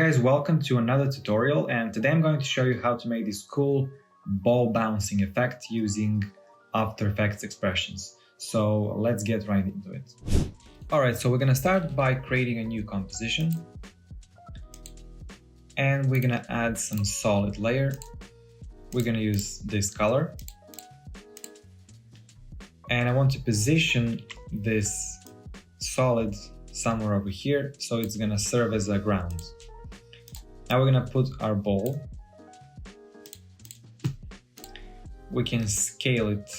guys, welcome to another tutorial, and today I'm going to show you how to make this cool ball bouncing effect using After Effects expressions. So let's get right into it. Alright, so we're gonna start by creating a new composition, and we're gonna add some solid layer. We're gonna use this color, and I want to position this solid somewhere over here, so it's gonna serve as a ground. Now we're gonna put our ball. We can scale it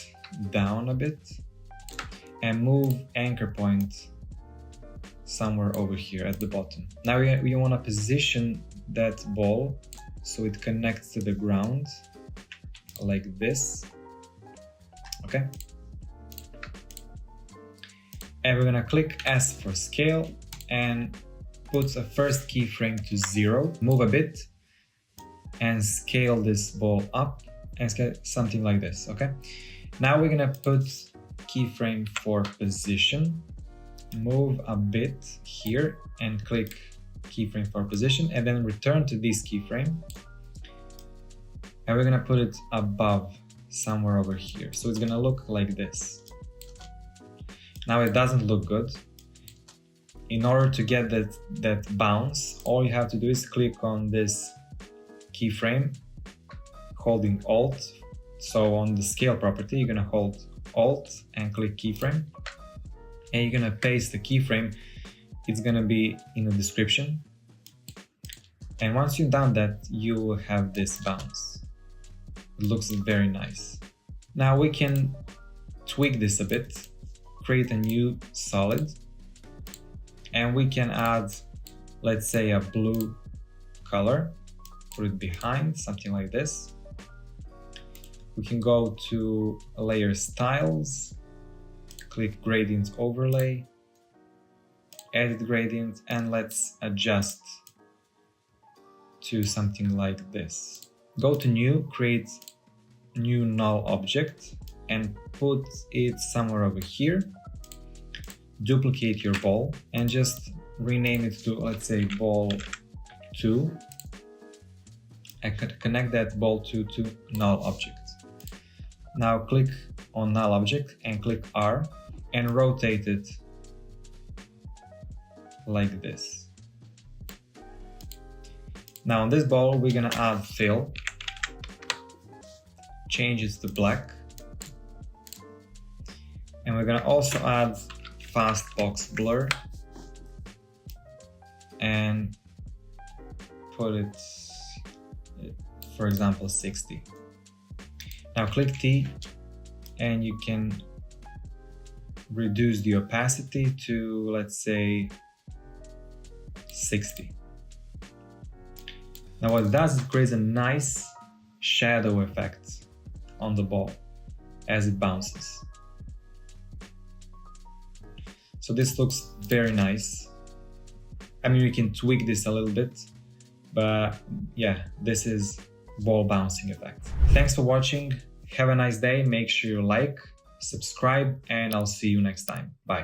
down a bit and move anchor point somewhere over here at the bottom. Now we want to position that ball so it connects to the ground like this. Okay. And we're gonna click S for scale and put a first keyframe to 0, move a bit and scale this ball up and scale something like this. Okay. Now we're gonna put keyframe for position, move a bit here and click keyframe for position, and then return to this keyframe, and we're gonna put it above somewhere over here, so it's gonna look like this. Now it doesn't look good. In order to get that bounce, all you have to do is click on this keyframe holding Alt. So on the scale property, you're gonna hold Alt and click keyframe, and you're gonna paste the keyframe. It's gonna be in the description, and once you've done that, you will have this bounce. It looks very nice. Now we can tweak this a bit, create a new solid, and we can add, let's say, a blue color, put it behind, something like this. We can go to layer styles, click gradient overlay, edit gradient, and let's adjust to something like this. Go to new, create new null object and put it somewhere over here. Duplicate your ball and just rename it to, let's say, ball 2. I could connect that ball 2 to null object. Now click on null object and click R and rotate it like this. Now on this ball, we're gonna add fill, change it to black, and we're gonna also add fast box blur and put it, for example, 60. Now click T and you can reduce the opacity to, let's say, 60. Now what it does, it creates a nice shadow effect on the ball as it bounces. So this looks very nice. I mean, we can tweak this a little bit, but yeah, this is ball bouncing effect. Thanks for watching. Have a nice day. Make sure you like, subscribe, and I'll see you next time. Bye.